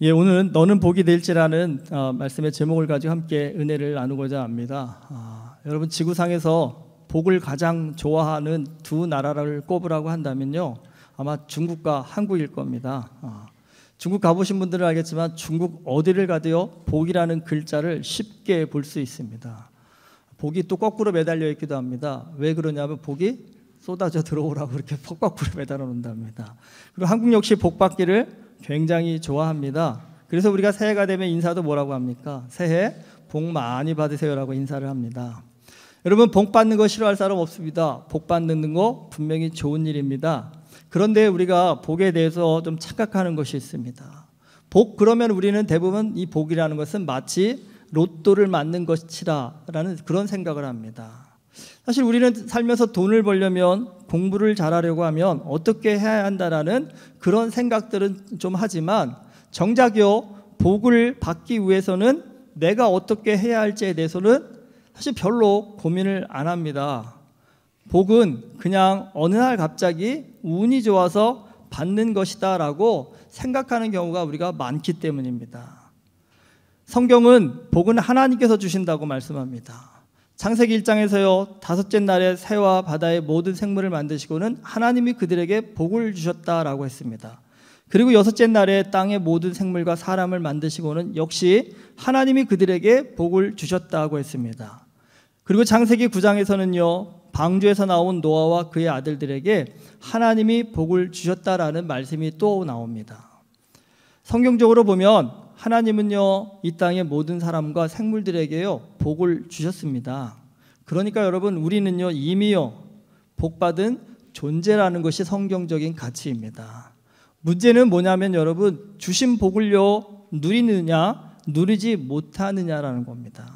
예, 오늘은 너는 복이 될지라는 말씀의 제목을 가지고 함께 은혜를 나누고자 합니다. 여러분, 지구상에서 복을 가장 좋아하는 두 나라를 꼽으라고 한다면요, 아마 중국과 한국일 겁니다. 중국 가보신 분들은 알겠지만 중국 어디를 가도요 복이라는 글자를 쉽게 볼 수 있습니다. 복이 또 거꾸로 매달려 있기도 합니다. 왜 그러냐면 복이 쏟아져 들어오라고 이렇게 거꾸로 매달아 놓는답니다. 그리고 한국 역시 복 받기를 굉장히 좋아합니다. 그래서 우리가 새해가 되면 인사도 뭐라고 합니까? 새해 복 많이 받으세요라고 인사를 합니다. 여러분, 복 받는 거 싫어할 사람 없습니다. 복 받는 거 분명히 좋은 일입니다. 그런데 우리가 복에 대해서 좀 착각하는 것이 있습니다. 복, 그러면 우리는 대부분 이 복이라는 것은 마치 로또를 맞는 것이라는 그런 생각을 합니다. 사실 우리는 살면서 돈을 벌려면, 공부를 잘하려고 하면 어떻게 해야 한다라는 그런 생각들은 좀 하지만 정작요 복을 받기 위해서는 내가 어떻게 해야 할지에 대해서는 사실 별로 고민을 안 합니다. 복은 그냥 어느 날 갑자기 운이 좋아서 받는 것이다 라고 생각하는 경우가 우리가 많기 때문입니다. 성경은 복은 하나님께서 주신다고 말씀합니다. 창세기 1장에서요 5째 날에 새와 바다의 모든 생물을 만드시고는 하나님이 그들에게 복을 주셨다라고 했습니다. 그리고 6째 날에 땅의 모든 생물과 사람을 만드시고는 역시 하나님이 그들에게 복을 주셨다고 했습니다. 그리고 창세기 9장에서는요 방주에서 나온 노아와 그의 아들들에게 하나님이 복을 주셨다라는 말씀이 또 나옵니다. 성경적으로 보면 하나님은요 이 땅의 모든 사람과 생물들에게요 복을 주셨습니다. 그러니까 여러분, 우리는요 이미요 복받은 존재라는 것이 성경적인 가치입니다. 문제는 뭐냐면 여러분, 주신 복을요 누리느냐 누리지 못하느냐라는 겁니다.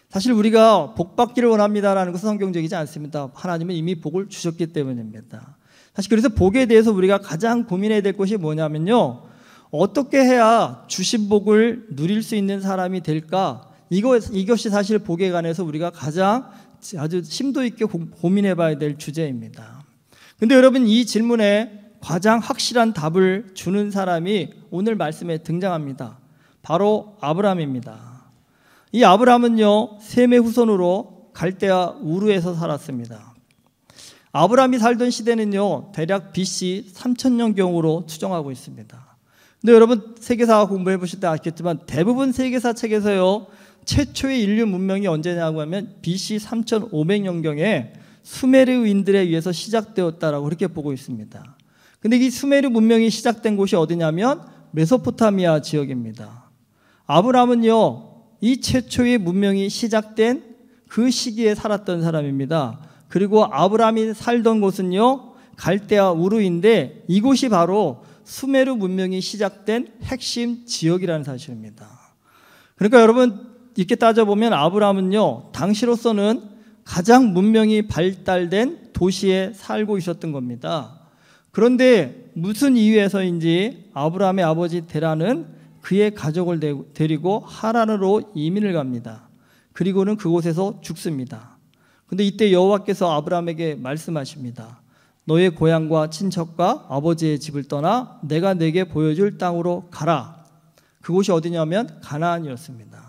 사실 우리가 복받기를 원합니다라는 것은 성경적이지 않습니다. 하나님은 이미 복을 주셨기 때문입니다. 사실 그래서 복에 대해서 우리가 가장 고민해야 될 것이 뭐냐면요, 어떻게 해야 주신 복을 누릴 수 있는 사람이 될까? 이것이 사실 복에 관해서 우리가 가장 아주 심도 있게 고민해 봐야 될 주제입니다. 근데 여러분, 이 질문에 가장 확실한 답을 주는 사람이 오늘 말씀에 등장합니다. 바로 아브라함입니다. 이 아브라함은요 셈의 후손으로 갈대아 우르에서 살았습니다. 아브라함이 살던 시대는요 대략 BC 3000년경으로 추정하고 있습니다. 근데 여러분, 세계사 공부해 보실 때 아시겠지만 대부분 세계사 책에서요 최초의 인류 문명이 언제냐고 하면 BC 3500년경에 수메르인들에 의해서 시작되었다라고 그렇게 보고 있습니다. 근데 이 수메르 문명이 시작된 곳이 어디냐면 메소포타미아 지역입니다. 아브라함은요 이 최초의 문명이 시작된 그 시기에 살았던 사람입니다. 그리고 아브라함이 살던 곳은요 갈대아 우르인데 이곳이 바로 수메르 문명이 시작된 핵심 지역이라는 사실입니다. 그러니까 여러분, 이렇게 따져보면 아브라함은요 당시로서는 가장 문명이 발달된 도시에 살고 있었던 겁니다. 그런데 무슨 이유에서인지 아브라함의 아버지 데라는 그의 가족을 데리고 하란으로 이민을 갑니다. 그리고는 그곳에서 죽습니다. 근데 이때 여호와께서 아브라함에게 말씀하십니다. 너의 고향과 친척과 아버지의 집을 떠나 내가 내게 보여줄 땅으로 가라. 그곳이 어디냐면 가나안이었습니다.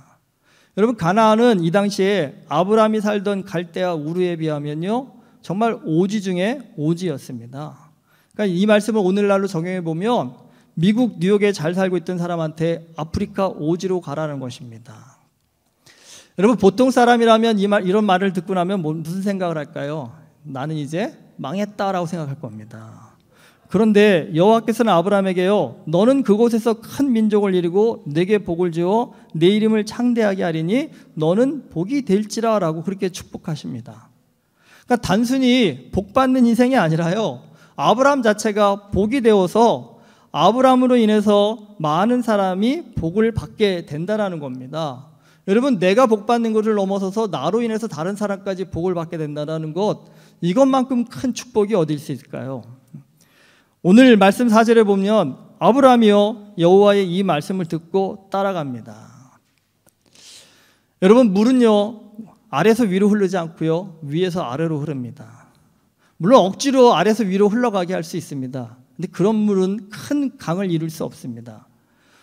여러분, 가나안은 이 당시에 아브라함이 살던 갈대아 우르에 비하면요 정말 오지 중에 오지였습니다. 그러니까 이 말씀을 오늘날로 적용해 보면 미국 뉴욕에 잘 살고 있던 사람한테 아프리카 오지로 가라는 것입니다. 여러분, 보통 사람이라면 이런 말을 듣고 나면 무슨 생각을 할까요? 나는 이제 망했다라고 생각할 겁니다. 그런데 여호와께서는 아브라함에게요 너는 그곳에서 큰 민족을 이루고 내게 복을 주어 내 이름을 창대하게 하리니 너는 복이 될지라 라고 그렇게 축복하십니다. 그러니까 단순히 복 받는 인생이 아니라요 아브라함 자체가 복이 되어서 아브라함으로 인해서 많은 사람이 복을 받게 된다는 겁니다. 여러분, 내가 복 받는 것을 넘어서서 나로 인해서 다른 사람까지 복을 받게 된다는 것, 이것만큼 큰 축복이 어딜 수 있을까요? 오늘 말씀 4절에 보면 아브라함이요 여호와의 이 말씀을 듣고 따라갑니다. 여러분, 물은요 아래에서 위로 흐르지 않고요 위에서 아래로 흐릅니다. 물론 억지로 아래에서 위로 흘러가게 할 수 있습니다. 근데 그런 물은 큰 강을 이룰 수 없습니다.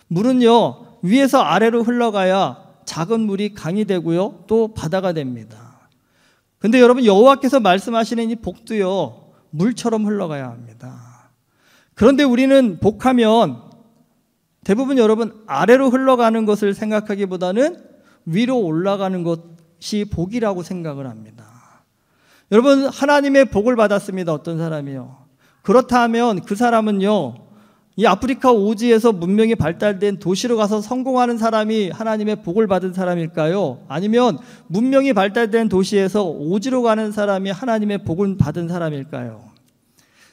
물은요, 위에서 아래로 흘러가야 작은 물이 강이 되고요, 또 바다가 됩니다. 근데 여러분, 여호와께서 말씀하시는 이 복도요, 물처럼 흘러가야 합니다. 그런데 우리는 복하면 대부분 여러분 아래로 흘러가는 것을 생각하기보다는 위로 올라가는 것이 복이라고 생각을 합니다. 여러분, 하나님의 복을 받았습니다. 어떤 사람이요? 그렇다면 그 사람은요, 이 아프리카 오지에서 문명이 발달된 도시로 가서 성공하는 사람이 하나님의 복을 받은 사람일까요? 아니면 문명이 발달된 도시에서 오지로 가는 사람이 하나님의 복을 받은 사람일까요?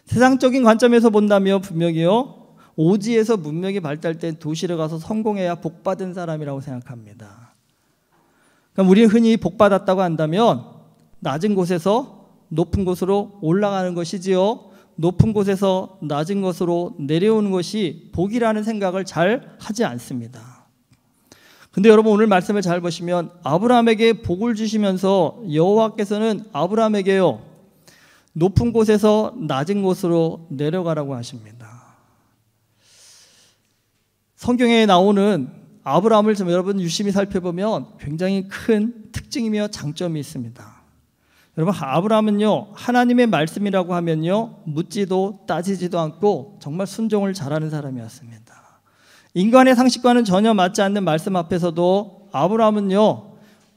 세상적인 관점에서 본다면 분명히요, 오지에서 문명이 발달된 도시로 가서 성공해야 복 받은 사람이라고 생각합니다. 그럼 우리는 흔히 복 받았다고 한다면 낮은 곳에서 높은 곳으로 올라가는 것이지요, 높은 곳에서 낮은 곳으로 내려오는 것이 복이라는 생각을 잘 하지 않습니다. 근데 여러분, 오늘 말씀을 잘 보시면 아브라함에게 복을 주시면서 여호와께서는 아브라함에게요, 높은 곳에서 낮은 곳으로 내려가라고 하십니다. 성경에 나오는 아브라함을 좀 여러분 유심히 살펴보면 굉장히 큰 특징이며 장점이 있습니다. 여러분, 아브라함은요, 하나님의 말씀이라고 하면요, 묻지도 따지지도 않고 정말 순종을 잘하는 사람이었습니다. 인간의 상식과는 전혀 맞지 않는 말씀 앞에서도 아브라함은요,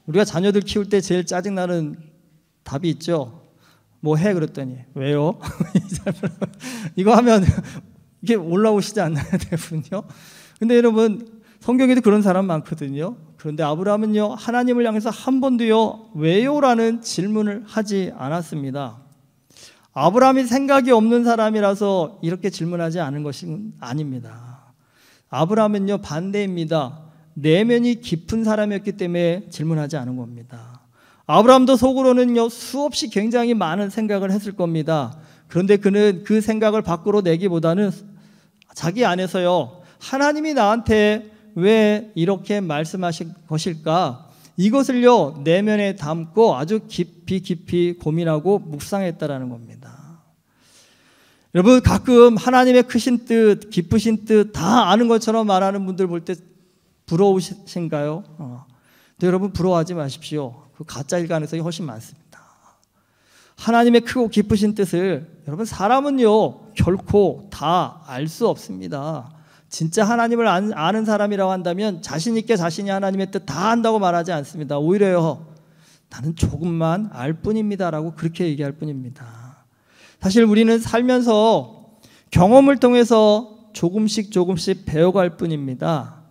우리가 자녀들 키울 때 제일 짜증나는 답이 있죠. 뭐 해? 그랬더니 왜요? 이거 하면 이게 올라오시지 않나요, 대부분요? 근데 여러분, 성경에도 그런 사람 많거든요. 그런데 아브라함은요, 하나님을 향해서 한 번도요, 왜요라는 질문을 하지 않았습니다. 아브라함이 생각이 없는 사람이라서 이렇게 질문하지 않은 것은 아닙니다. 아브라함은요, 반대입니다. 내면이 깊은 사람이었기 때문에 질문하지 않은 겁니다. 아브라함도 속으로는요, 수없이 굉장히 많은 생각을 했을 겁니다. 그런데 그는 그 생각을 밖으로 내기보다는 자기 안에서요, 하나님이 나한테 왜 이렇게 말씀하실 것일까? 이것을요, 내면에 담고 아주 깊이 고민하고 묵상했다라는 겁니다. 여러분, 가끔 하나님의 크신 뜻, 깊으신 뜻 다 아는 것처럼 말하는 분들 볼 때 부러우신가요? 근데 여러분, 부러워하지 마십시오. 그 가짜일 가능성이 훨씬 많습니다. 하나님의 크고 깊으신 뜻을 여러분, 사람은요, 결코 다 알 수 없습니다. 진짜 하나님을 아는 사람이라고 한다면 자신 있게 자신이 하나님의 뜻 다 안다고 말하지 않습니다. 오히려요, 나는 조금만 알 뿐입니다라고 그렇게 얘기할 뿐입니다. 사실 우리는 살면서 경험을 통해서 조금씩 배워갈 뿐입니다.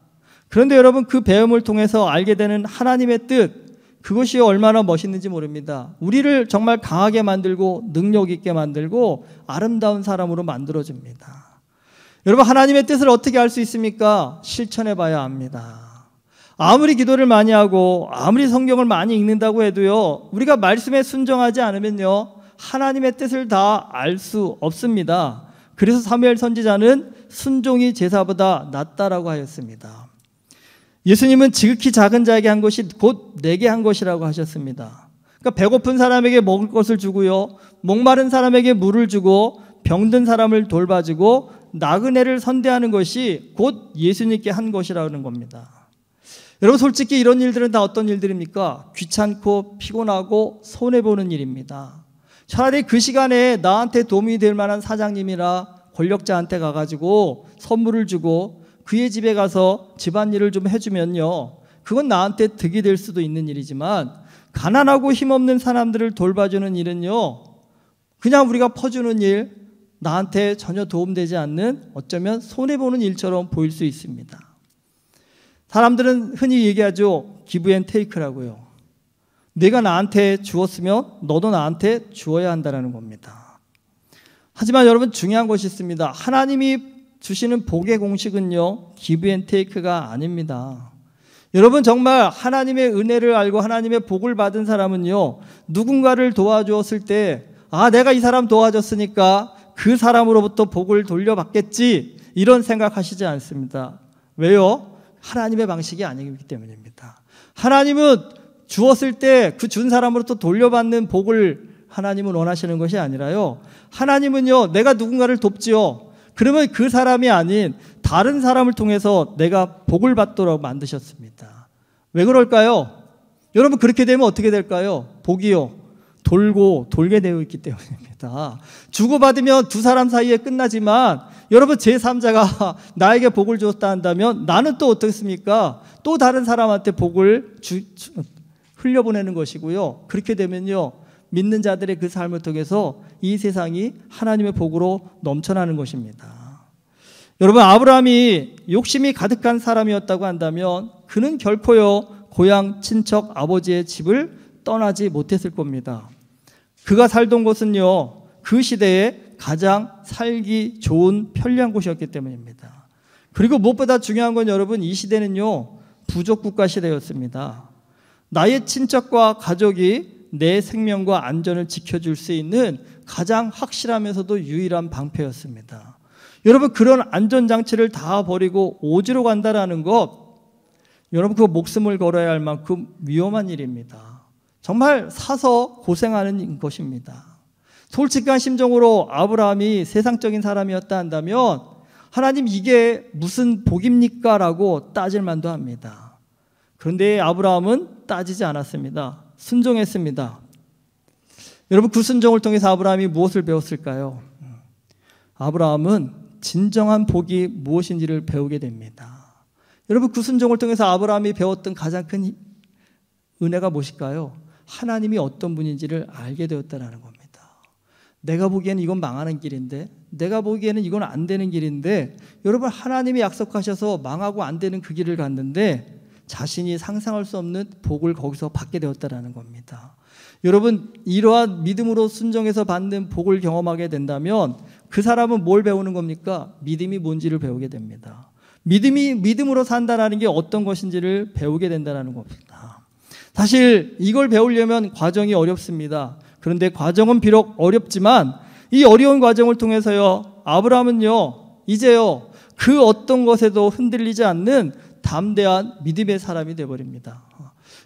그런데 여러분, 그 배움을 통해서 알게 되는 하나님의 뜻, 그것이 얼마나 멋있는지 모릅니다. 우리를 정말 강하게 만들고 능력 있게 만들고 아름다운 사람으로 만들어줍니다. 여러분, 하나님의 뜻을 어떻게 알 수 있습니까? 실천해 봐야 합니다. 아무리 기도를 많이 하고 아무리 성경을 많이 읽는다고 해도요, 우리가 말씀에 순종하지 않으면요, 하나님의 뜻을 다 알 수 없습니다. 그래서 사무엘 선지자는 순종이 제사보다 낫다라고 하였습니다. 예수님은 지극히 작은 자에게 한 것이 곧 내게 한 것이라고 하셨습니다. 그러니까 배고픈 사람에게 먹을 것을 주고요, 목마른 사람에게 물을 주고 병든 사람을 돌봐주고 나그네를 선대하는 것이 곧 예수님께 한 것이라는 겁니다. 여러분, 솔직히 이런 일들은 다 어떤 일들입니까? 귀찮고 피곤하고 손해보는 일입니다. 차라리 그 시간에 나한테 도움이 될 만한 사장님이나 권력자한테 가가지고 선물을 주고 그의 집에 가서 집안일을 좀 해주면요, 그건 나한테 득이 될 수도 있는 일이지만, 가난하고 힘없는 사람들을 돌봐주는 일은요, 그냥 우리가 퍼주는 일, 나한테 전혀 도움되지 않는, 어쩌면 손해보는 일처럼 보일 수 있습니다. 사람들은 흔히 얘기하죠. 기브 앤 테이크라고요. 내가 나한테 주었으면 너도 나한테 주어야 한다는 겁니다. 하지만 여러분, 중요한 것이 있습니다. 하나님이 주시는 복의 공식은요, 기브 앤 테이크가 아닙니다. 여러분, 정말 하나님의 은혜를 알고 하나님의 복을 받은 사람은요, 누군가를 도와주었을 때, 아, 내가 이 사람 도와줬으니까 그 사람으로부터 복을 돌려받겠지, 이런 생각하시지 않습니다. 왜요? 하나님의 방식이 아니기 때문입니다. 하나님은 주었을 때 그 준 사람으로부터 돌려받는 복을 하나님은 원하시는 것이 아니라요, 하나님은요, 내가 누군가를 돕지요, 그러면 그 사람이 아닌 다른 사람을 통해서 내가 복을 받도록 만드셨습니다. 왜 그럴까요? 여러분, 그렇게 되면 어떻게 될까요? 복이요, 돌고 돌게 되어 있기 때문입니다. 주고받으면 두 사람 사이에 끝나지만 여러분, 제3자가 나에게 복을 주었다 한다면 나는 또 어떻습니까? 또 다른 사람한테 복을 흘려보내는 것이고요. 그렇게 되면요, 믿는 자들의 그 삶을 통해서 이 세상이 하나님의 복으로 넘쳐나는 것입니다. 여러분, 아브라함이 욕심이 가득한 사람이었다고 한다면 그는 결코요 고향 친척 아버지의 집을 떠나지 못했을 겁니다. 그가 살던 곳은요, 그 시대에 가장 살기 좋은 편리한 곳이었기 때문입니다. 그리고 무엇보다 중요한 건 여러분, 이 시대는요 부족 국가 시대였습니다. 나의 친척과 가족이 내 생명과 안전을 지켜줄 수 있는 가장 확실하면서도 유일한 방패였습니다. 여러분, 그런 안전장치를 다 버리고 오지로 간다라는 것, 여러분, 그 목숨을 걸어야 할 만큼 위험한 일입니다. 정말 사서 고생하는 것입니다. 솔직한 심정으로 아브라함이 세상적인 사람이었다 한다면 하나님, 이게 무슨 복입니까? 라고 따질 만도 합니다. 그런데 아브라함은 따지지 않았습니다. 순종했습니다. 여러분, 그 순종을 통해서 아브라함이 무엇을 배웠을까요? 아브라함은 진정한 복이 무엇인지를 배우게 됩니다. 여러분, 그 순종을 통해서 아브라함이 배웠던 가장 큰 은혜가 무엇일까요? 하나님이 어떤 분인지를 알게 되었다는 겁니다. 내가 보기에는 이건 망하는 길인데, 내가 보기에는 이건 안 되는 길인데, 여러분, 하나님이 약속하셔서 망하고 안 되는 그 길을 갔는데 자신이 상상할 수 없는 복을 거기서 받게 되었다는 겁니다. 여러분, 이러한 믿음으로 순종해서 받는 복을 경험하게 된다면 그 사람은 뭘 배우는 겁니까? 믿음이 뭔지를 배우게 됩니다. 믿음으로 산다는 게 어떤 것인지를 배우게 된다는 겁니다. 사실 이걸 배우려면 과정이 어렵습니다. 그런데 과정은 비록 어렵지만 이 어려운 과정을 통해서요, 아브라함은요 이제요 그 어떤 것에도 흔들리지 않는 담대한 믿음의 사람이 되어버립니다.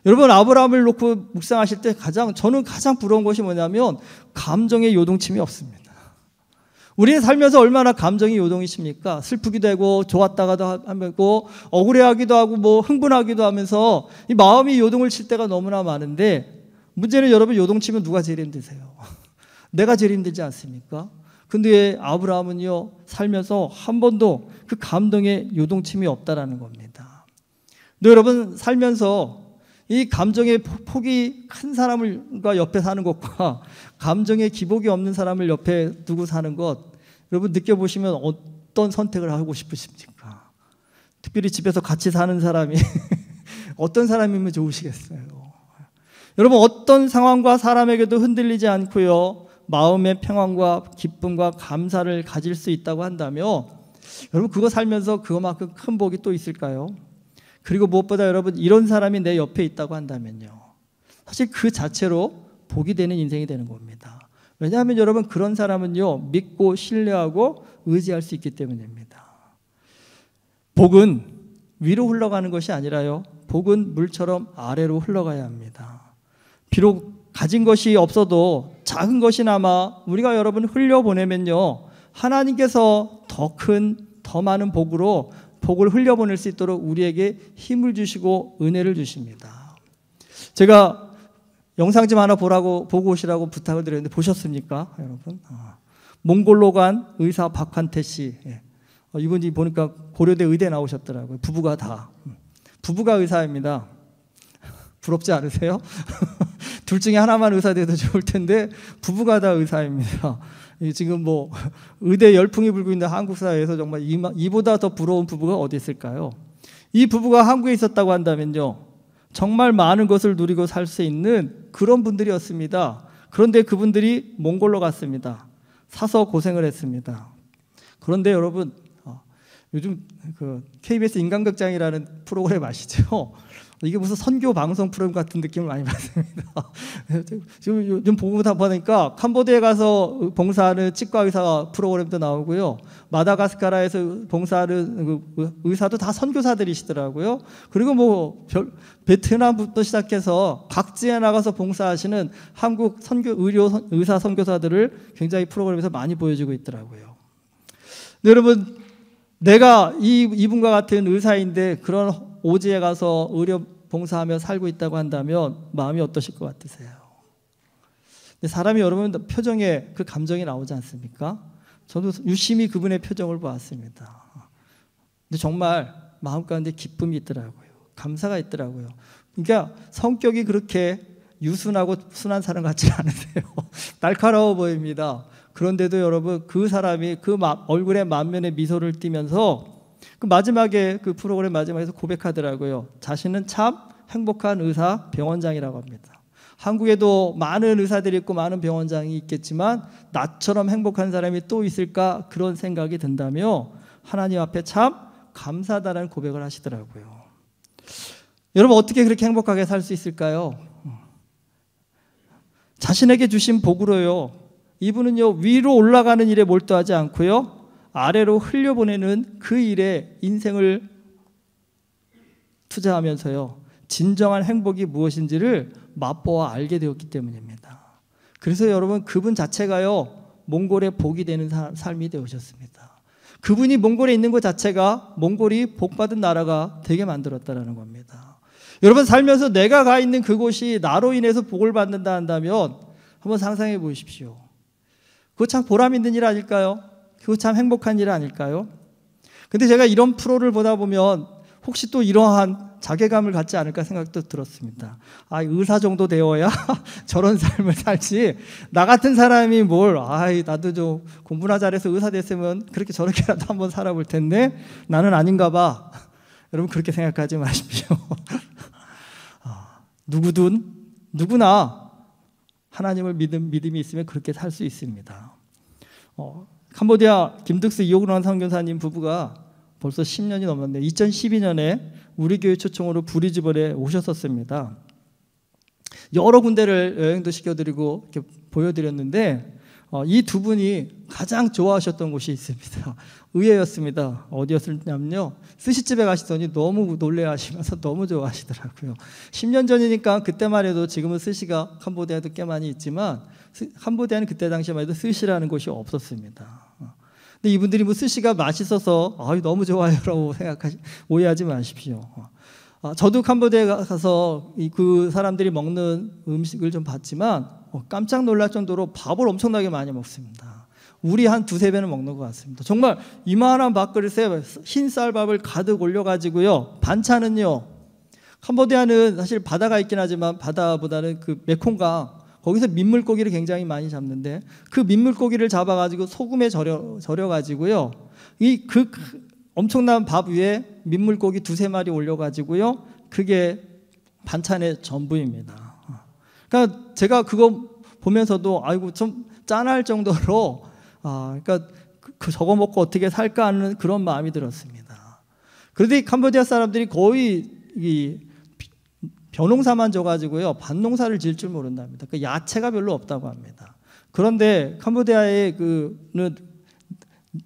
여러분, 아브라함을 놓고 묵상하실 때 저는 가장 부러운 것이 뭐냐면 감정의 요동침이 없습니다. 우리는 살면서 얼마나 감정이 요동이십니까? 슬프기도 하고 좋았다가도 하고 억울해하기도 하고 뭐 흥분하기도 하면서 이 마음이 요동을 칠 때가 너무나 많은데, 문제는 여러분, 요동치면 누가 제일 힘드세요? 내가 제일 힘들지 않습니까? 근데 아브라함은요 살면서 한 번도 그 감동의 요동침이 없다라는 겁니다. 근데 여러분, 살면서 이 감정의 폭이 큰 사람과 옆에 사는 것과 감정의 기복이 없는 사람을 옆에 두고 사는 것, 여러분 느껴보시면 어떤 선택을 하고 싶으십니까? 특별히 집에서 같이 사는 사람이 어떤 사람이면 좋으시겠어요? 여러분, 어떤 상황과 사람에게도 흔들리지 않고요 마음의 평안과 기쁨과 감사를 가질 수 있다고 한다면 여러분, 그거 살면서 그거만큼 큰 복이 또 있을까요? 그리고 무엇보다 여러분, 이런 사람이 내 옆에 있다고 한다면요, 사실 그 자체로 복이 되는 인생이 되는 겁니다. 왜냐하면 여러분, 그런 사람은요 믿고 신뢰하고 의지할 수 있기 때문입니다. 복은 위로 흘러가는 것이 아니라요, 복은 물처럼 아래로 흘러가야 합니다. 비록 가진 것이 없어도 작은 것이나마 우리가 여러분 흘려보내면요, 하나님께서 더 많은 복을 흘려보낼 수 있도록 우리에게 힘을 주시고 은혜를 주십니다. 제가 영상 좀 하나 보고 오시라고 부탁을 드렸는데 보셨습니까, 여러분? 몽골로 간 의사 박환태 씨. 이분이 보니까 고려대 의대 나오셨더라고요. 부부가 의사입니다. 부럽지 않으세요? 둘 중에 하나만 의사 돼도 좋을 텐데 부부가 다 의사입니다. 지금 뭐 의대 열풍이 불고 있는 한국 사회에서 정말 이보다 더 부러운 부부가 어디 있을까요? 이 부부가 한국에 있었다고 한다면요, 정말 많은 것을 누리고 살 수 있는 그런 분들이었습니다. 그런데 그분들이 몽골로 갔습니다. 사서 고생을 했습니다. 그런데 여러분, 요즘 그 KBS 인간극장이라는 프로그램 아시죠? 이게 무슨 선교 방송 프로그램 같은 느낌을 많이 받습니다. 지금 요즘 보다 보니까 캄보디아에 가서 봉사하는 치과 의사 프로그램도 나오고요, 마다가스카르에서 봉사하는 의사도 다 선교사들이시더라고요. 그리고 뭐 베트남부터 시작해서 각지에 나가서 봉사하시는 한국 의사 선교사들을 굉장히 프로그램에서 많이 보여주고 있더라고요. 여러분, 내가 이분과 같은 의사인데 그런 오지에 가서 의료 봉사하며 살고 있다고 한다면 마음이 어떠실 것 같으세요? 근데 사람이 여러분 표정에 그 감정이 나오지 않습니까? 저도 유심히 그분의 표정을 보았습니다. 근데 정말 마음 가운데 기쁨이 있더라고요. 감사가 있더라고요. 그러니까 성격이 그렇게 유순하고 순한 사람 같지 않으세요. 날카로워 보입니다. 그런데도 여러분 그 사람이 그 얼굴에 만면에 미소를 띠면서 그 마지막에 그 프로그램 마지막에서 고백하더라고요. 자신은 참 행복한 의사 병원장이라고 합니다. 한국에도 많은 의사들이 있고 많은 병원장이 있겠지만 나처럼 행복한 사람이 또 있을까 그런 생각이 든다며 하나님 앞에 참 감사하다는 고백을 하시더라고요. 여러분 어떻게 그렇게 행복하게 살 수 있을까요? 자신에게 주신 복으로요. 이분은요 위로 올라가는 일에 몰두하지 않고요 아래로 흘려보내는 그 일에 인생을 투자하면서요 진정한 행복이 무엇인지를 맛보아 알게 되었기 때문입니다. 그래서 여러분 그분 자체가요 몽골의 복이 되는 삶이 되어셨습니다. 그분이 몽골에 있는 것 자체가 몽골이 복받은 나라가 되게 만들었다는 겁니다. 여러분 살면서 내가 가 있는 그곳이 나로 인해서 복을 받는다 한다면 한번 상상해 보십시오. 그거 참 보람 있는 일 아닐까요? 그거 참 행복한 일 아닐까요? 근데 제가 이런 프로를 보다 보면 혹시 또 이러한 자괴감을 갖지 않을까 생각도 들었습니다. 아, 의사 정도 되어야 저런 삶을 살지. 나 같은 사람이 나도 좀 공부나 잘해서 의사 됐으면 그렇게 저렇게라도 한번 살아볼 텐데 나는 아닌가 봐. 여러분 그렇게 생각하지 마십시오. 누구나 하나님을 믿음이 있으면 그렇게 살 수 있습니다. 캄보디아 김득스 이옥란 선교사님 부부가 벌써 10년이 넘었는데 2012년에 우리 교회 초청으로 브리즈번에 오셨었습니다. 여러 군데를 여행도 시켜드리고 이렇게 보여드렸는데 이 두 분이 가장 좋아하셨던 곳이 있습니다. 의외였습니다. 어디였냐면요. 스시집에 가시더니 너무 놀래하시면서 너무 좋아하시더라고요. 10년 전이니까 그때만 해도 지금은 스시가 캄보디아에도 꽤 많이 있지만 캄보디아는 그때 당시에만 해도 스시라는 곳이 없었습니다. 근데 이분들이 스시가 맛있어서 너무 좋아요라고 오해하지 마십시오. 저도 캄보디아에 가서 그 사람들이 먹는 음식을 좀 봤지만 깜짝 놀랄 정도로 밥을 엄청나게 많이 먹습니다. 우리 한 두세 배는 먹는 것 같습니다. 정말 이만한 밥그릇에 흰 쌀밥을 가득 올려가지고요. 반찬은요. 캄보디아는 사실 바다가 있긴 하지만 바다보다는 그 메콩강 거기서 민물고기를 굉장히 많이 잡는데 그 민물고기를 잡아가지고 소금에 절여가지고요. 그 엄청난 밥 위에 민물고기 두세 마리 올려가지고요. 그게 반찬의 전부입니다. 그러니까 제가 그거 보면서도 좀 짠할 정도로 그러니까 저거 먹고 어떻게 살까 하는 그런 마음이 들었습니다. 그런데 캄보디아 사람들이 거의 벼농사만 져가지고요 밭농사를 지을 줄 모른답니다. 그 야채가 별로 없다고 합니다. 그런데 캄보디아에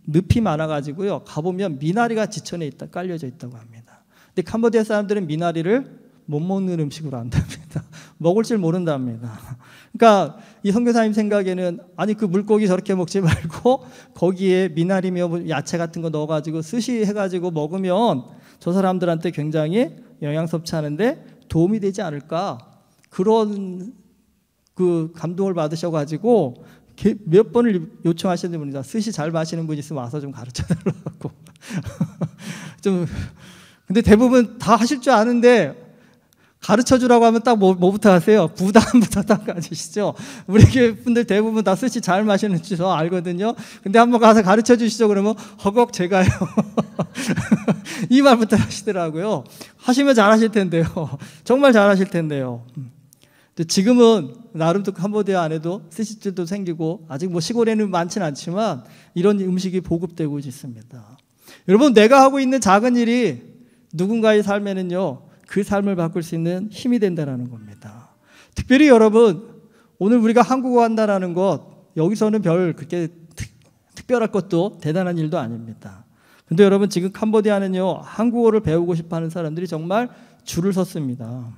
늪이 많아가지고요 가보면 미나리가 지천에 깔려져 있다고 합니다. 근데 캄보디아 사람들은 미나리를 못 먹는 음식으로 안답니다. 먹을 줄 모른답니다. 그러니까 이 선교사님 생각에는 그 물고기 저렇게 먹지 말고 거기에 미나리며 야채 같은 거 넣어가지고 스시 해가지고 먹으면 저 사람들한테 굉장히 영양 섭취하는데 도움이 되지 않을까 그런 그 감동을 받으셔가지고 몇 번을 요청하시는 분이다. 스시 잘 마시는 분 있으면 와서 좀 가르쳐 달라고. 근데 대부분 다 하실 줄 아는데 가르쳐 주라고 하면 딱 뭐부터 하세요? 부담부터 딱 가지시죠. 우리 교회 분들 대부분 다 스시 잘 마시는 줄 알거든요. 근데 한번 가서 가르쳐 주시죠. 그러면 허걱 제가요. 이 말부터 하시더라고요. 하시면 잘하실 텐데요. 정말 잘하실 텐데요. 지금은 나름 또 캄보디아 안에도 스시집도 생기고 아직 시골에는 많지는 않지만 이런 음식이 보급되고 있습니다. 여러분 내가 하고 있는 작은 일이 누군가의 삶에는요 그 삶을 바꿀 수 있는 힘이 된다는 겁니다. 특별히 여러분 오늘 우리가 한국어 한다는 것 여기서는 그렇게 특별할 것도 대단한 일도 아닙니다. 근데 여러분 지금 캄보디아는요 한국어를 배우고 싶어하는 사람들이 정말 줄을 섰습니다.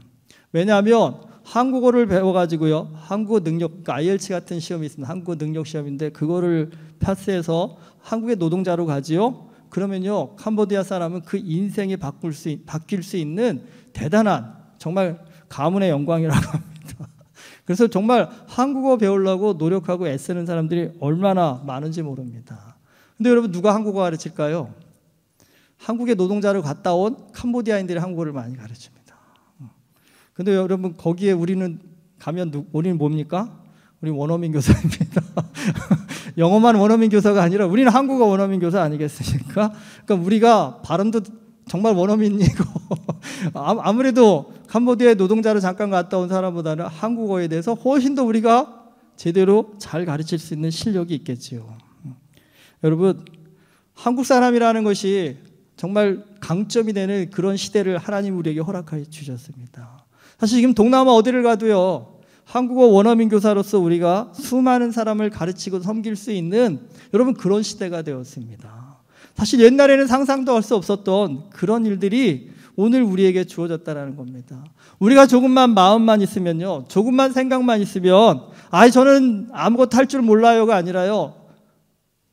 왜냐하면 한국어를 배워가지고요 한국어 능력 IELTS 같은 시험이 있습니다. 한국어 능력 시험인데 그거를 패스해서 한국의 노동자로 가지요. 그러면요, 캄보디아 사람은 그 인생이 바뀔 수 있는 대단한 정말 가문의 영광이라고 합니다. 그래서 정말 한국어 배우려고 노력하고 애쓰는 사람들이 얼마나 많은지 모릅니다. 근데 여러분, 누가 한국어 가르칠까요? 한국의 노동자로 갔다 온 캄보디아인들이 한국어를 많이 가르칩니다. 근데 여러분, 거기에 우리는 가면 우리는 뭡니까? 우리 원어민 교사입니다. 영어만 원어민 교사가 아니라 우리는 한국어 원어민 교사 아니겠습니까? 그러니까 우리가 발음도 정말 원어민이고 아무래도 캄보디아의 노동자로 잠깐 갔다 온 사람보다는 한국어에 대해서 훨씬 더 우리가 제대로 잘 가르칠 수 있는 실력이 있겠지요. 여러분, 한국 사람이라는 것이 정말 강점이 되는 그런 시대를 하나님 우리에게 허락해 주셨습니다. 사실 지금 동남아 어디를 가도요, 한국어 원어민 교사로서 우리가 수많은 사람을 가르치고 섬길 수 있는 여러분 그런 시대가 되었습니다. 사실 옛날에는 상상도 할 수 없었던 그런 일들이 오늘 우리에게 주어졌다는 겁니다. 우리가 조금만 마음만 있으면요, 조금만 생각만 있으면 저는 아무것도 할 줄 몰라요가 아니라요,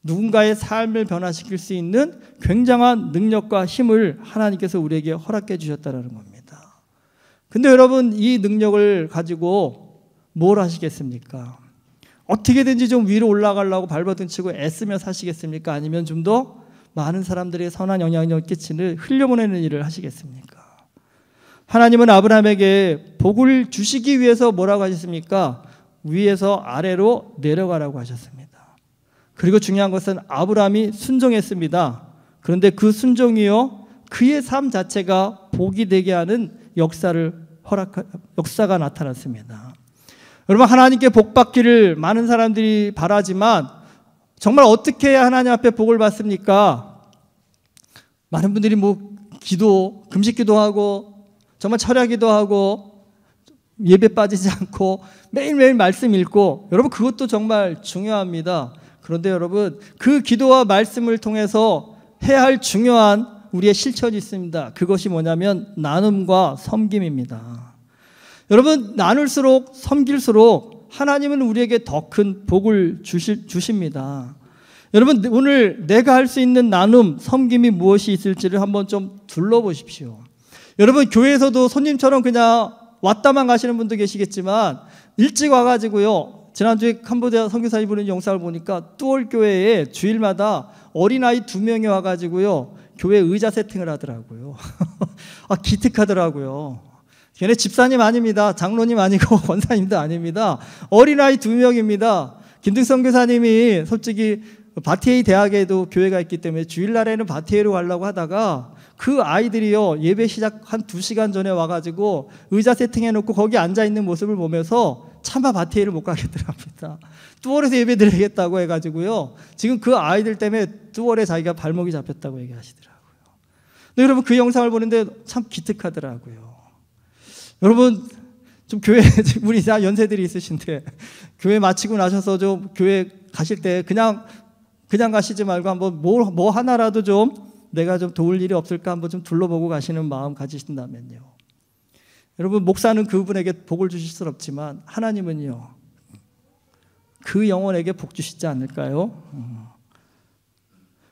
누군가의 삶을 변화시킬 수 있는 굉장한 능력과 힘을 하나님께서 우리에게 허락해 주셨다는 겁니다. 근데 여러분, 이 능력을 가지고 뭘 하시겠습니까? 어떻게든지 좀 위로 올라가려고 발버둥 치고 애쓰며 사시겠습니까? 아니면 좀 더 많은 사람들의 선한 영향력을 끼치는 흘려보내는 일을 하시겠습니까? 하나님은 아브라함에게 복을 주시기 위해서 뭐라고 하셨습니까? 위에서 아래로 내려가라고 하셨습니다. 그리고 중요한 것은 아브라함이 순종했습니다. 그런데 그 순종이요, 그의 삶 자체가 복이 되게 하는 역사가 나타났습니다. 여러분, 하나님께 복 받기를 많은 사람들이 바라지만 정말 어떻게 해야 하나님 앞에 복을 받습니까? 많은 분들이 금식 기도하고 정말 철야기도 하고 예배 빠지지 않고 매일매일 말씀 읽고, 여러분 그것도 정말 중요합니다. 그런데 여러분, 그 기도와 말씀을 통해서 해야 할 중요한 우리의 실천이 있습니다. 그것이 뭐냐면 나눔과 섬김입니다. 여러분, 나눌수록 섬길수록 하나님은 우리에게 더 큰 복을 주십니다. 여러분, 오늘 내가 할 수 있는 나눔, 섬김이 무엇이 있을지를 한번 좀 둘러보십시오. 여러분, 교회에서도 손님처럼 그냥 왔다만 가시는 분도 계시겠지만 일찍 와가지고요, 지난주에 캄보디아 선교사님 보는 영상을 보니까 뚜월교회에 주일마다 어린아이 2명이 와가지고요, 교회 의자 세팅을 하더라고요. 기특하더라고요. 걔네 집사님 아닙니다. 장로님 아니고 권사님도 아닙니다. 어린아이 2명입니다. 김등성 교사님이 솔직히 바티에이 대학에도 교회가 있기 때문에 주일날에는 바티에이로 가려고 하다가 그 아이들이요, 예배 시작 한 2시간 전에 와가지고 의자 세팅해놓고 거기 앉아있는 모습을 보면서 차마 바티에이를 못 가겠더랍니다. 뚜월에서 예배 드리겠다고 해가지고요, 지금 그 아이들 때문에 뚜월에 자기가 발목이 잡혔다고 얘기하시더라고요. 근데 여러분, 그 영상을 보는데 참 기특하더라고요. 여러분, 좀 교회, 우리 다 연세들이 있으신데 교회 마치고 나셔서 좀 교회 가실 때 그냥 가시지 말고 한번 뭐 하나라도 좀 내가 좀 도울 일이 없을까 한번 좀 둘러보고 가시는 마음 가지신다면요, 여러분, 목사는 그분에게 복을 주실 수 없지만 하나님은요, 그 영혼에게 복 주시지 않을까요?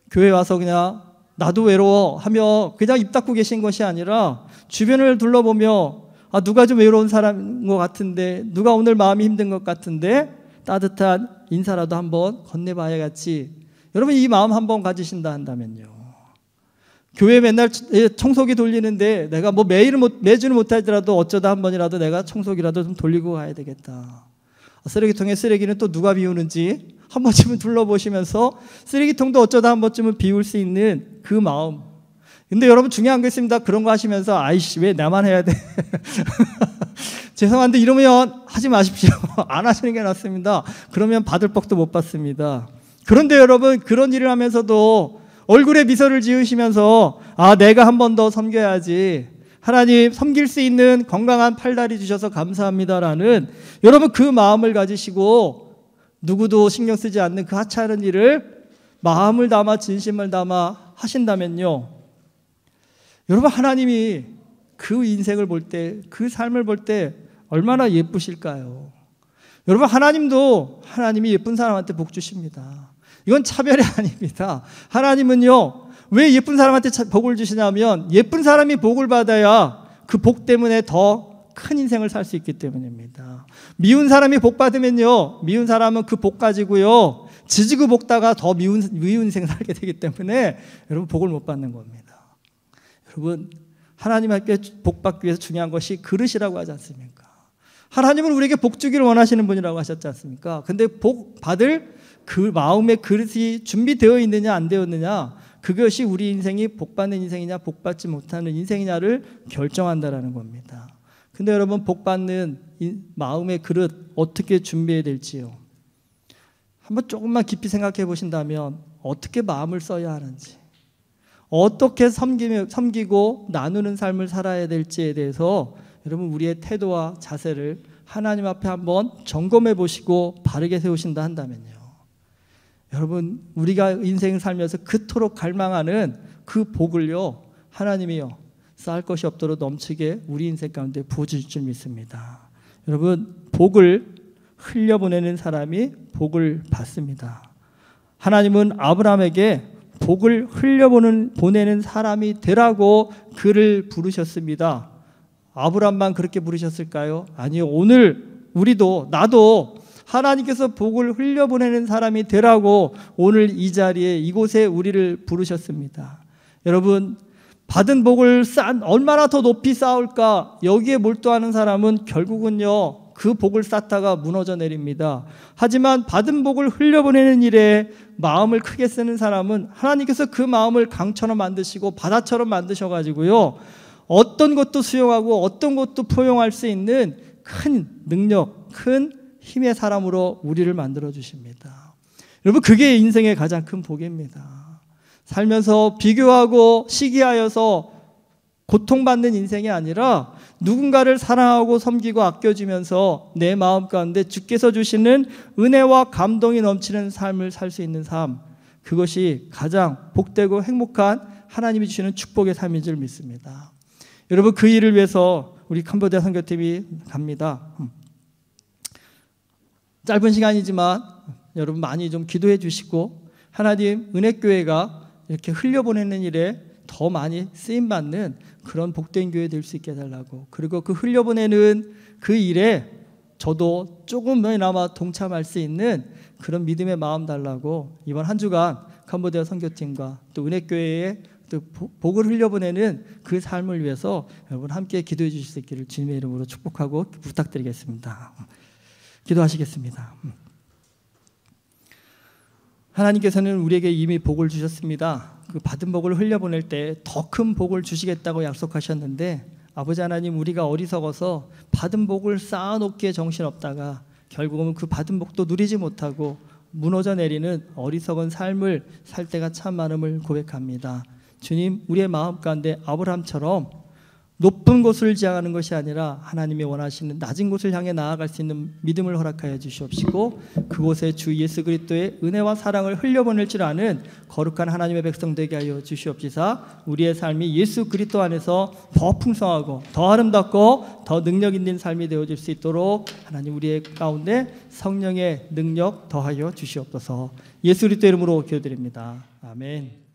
교회 와서 그냥 나도 외로워 하며 그냥 입 닫고 계신 것이 아니라 주변을 둘러보며 누가 좀 외로운 사람인 것 같은데, 누가 오늘 마음이 힘든 것 같은데 따뜻한 인사라도 한번 건네봐야겠지. 여러분, 이 마음 한번 가지신다 한다면요, 교회 맨날 청소기 돌리는데 내가 매주는 못하더라도 어쩌다 한 번이라도 내가 청소기라도 좀 돌리고 가야 되겠다. 쓰레기통에 쓰레기는 또 누가 비우는지 한 번쯤은 둘러보시면서 쓰레기통도 어쩌다 한 번쯤은 비울 수 있는 그 마음. 근데 여러분, 중요한 거 있습니다. 그런 거 하시면서 왜 나만 해야 돼? 죄송한데 이러면 하지 마십시오. 안 하시는 게 낫습니다. 그러면 받을 법도 못 받습니다. 그런데 여러분, 그런 일을 하면서도 얼굴에 미소를 지으시면서 내가 한 번 더 섬겨야지, 하나님 섬길 수 있는 건강한 팔다리 주셔서 감사합니다라는 여러분 그 마음을 가지시고 누구도 신경 쓰지 않는 그 하찮은 일을 마음을 담아 진심을 담아 하신다면요, 여러분, 하나님이 그 인생을 볼 때, 그 삶을 볼 때 얼마나 예쁘실까요? 여러분, 하나님이 예쁜 사람한테 복 주십니다. 이건 차별이 아닙니다. 하나님은요, 왜 예쁜 사람한테 복을 주시냐면 예쁜 사람이 복을 받아야 그 복 때문에 더 큰 인생을 살 수 있기 때문입니다. 미운 사람이 복 받으면요, 미운 사람은 그 복 가지고요 지지고 볶다가 더 미운 인생 살게 되기 때문에 여러분 복을 못 받는 겁니다. 여러분, 하나님 앞에 복 받기 위해서 중요한 것이 그릇이라고 하지 않습니까? 하나님은 우리에게 복 주기를 원하시는 분이라고 하셨지 않습니까? 근데 복 받을 그 마음의 그릇이 준비되어 있느냐 안 되었느냐, 그것이 우리 인생이 복 받는 인생이냐 복 받지 못하는 인생이냐를 결정한다라는 겁니다. 근데 여러분, 복 받는 마음의 그릇 어떻게 준비해야 될지요? 한번 조금만 깊이 생각해 보신다면 어떻게 마음을 써야 하는지, 어떻게 섬기고 나누는 삶을 살아야 될지에 대해서 여러분, 우리의 태도와 자세를 하나님 앞에 한번 점검해 보시고 바르게 세우신다 한다면요, 여러분, 우리가 인생을 살면서 그토록 갈망하는 그 복을요, 하나님이요 쌓을 것이 없도록 넘치게 우리 인생 가운데 부어주실 줄 믿습니다. 여러분, 복을 흘려보내는 사람이 복을 받습니다. 하나님은 아브라함에게 복을 흘려보내는 사람이 되라고 그를 부르셨습니다. 아브라함만 그렇게 부르셨을까요? 아니요. 오늘 우리도, 나도 하나님께서 복을 흘려보내는 사람이 되라고 오늘 이 자리에, 이곳에 우리를 부르셨습니다. 여러분, 받은 복을 얼마나 더 높이 쌓을까, 여기에 몰두하는 사람은 결국은요 그 복을 쌓다가 무너져 내립니다. 하지만 받은 복을 흘려보내는 일에 마음을 크게 쓰는 사람은 하나님께서 그 마음을 강처럼 만드시고 바다처럼 만드셔가지고요 어떤 것도 수용하고 어떤 것도 포용할 수 있는 큰 능력, 큰 힘의 사람으로 우리를 만들어 주십니다. 여러분, 그게 인생의 가장 큰 복입니다. 살면서 비교하고 시기하여서 고통받는 인생이 아니라 누군가를 사랑하고 섬기고 아껴주면서 내 마음 가운데 주께서 주시는 은혜와 감동이 넘치는 삶을 살 수 있는 삶, 그것이 가장 복되고 행복한 하나님이 주시는 축복의 삶인 줄 믿습니다. 여러분, 그 일을 위해서 우리 캄보디아 선교팀이 갑니다. 짧은 시간이지만 여러분 많이 좀 기도해 주시고, 하나님 은혜교회가 이렇게 흘려보내는 일에 더 많이 쓰임받는 그런 복된 교회 될 수 있게 해달라고, 그리고 그 흘려보내는 그 일에 저도 조금이나마 동참할 수 있는 그런 믿음의 마음 달라고 이번 한 주간 캄보디아 선교팀과 또 은혜교회에 또 복을 흘려보내는 그 삶을 위해서 여러분 함께 기도해 주실 수 있기를 주님의 이름으로 축복하고 부탁드리겠습니다. 기도하시겠습니다. 하나님께서는 우리에게 이미 복을 주셨습니다. 그 받은 복을 흘려보낼 때 더 큰 복을 주시겠다고 약속하셨는데, 아버지 하나님, 우리가 어리석어서 받은 복을 쌓아놓기에 정신없다가 결국은 그 받은 복도 누리지 못하고 무너져 내리는 어리석은 삶을 살 때가 참 많음을 고백합니다. 주님, 우리의 마음 가운데 아브라함처럼 높은 곳을 지향하는 것이 아니라 하나님이 원하시는 낮은 곳을 향해 나아갈 수 있는 믿음을 허락하여 주시옵시고, 그곳에 주 예수 그리스도의 은혜와 사랑을 흘려보낼 줄 아는 거룩한 하나님의 백성 되게 하여 주시옵시사, 우리의 삶이 예수 그리스도 안에서 더 풍성하고 더 아름답고 더 능력 있는 삶이 되어질 수 있도록 하나님 우리의 가운데 성령의 능력 더하여 주시옵소서. 예수 그리스도 이름으로 기도드립니다. 아멘.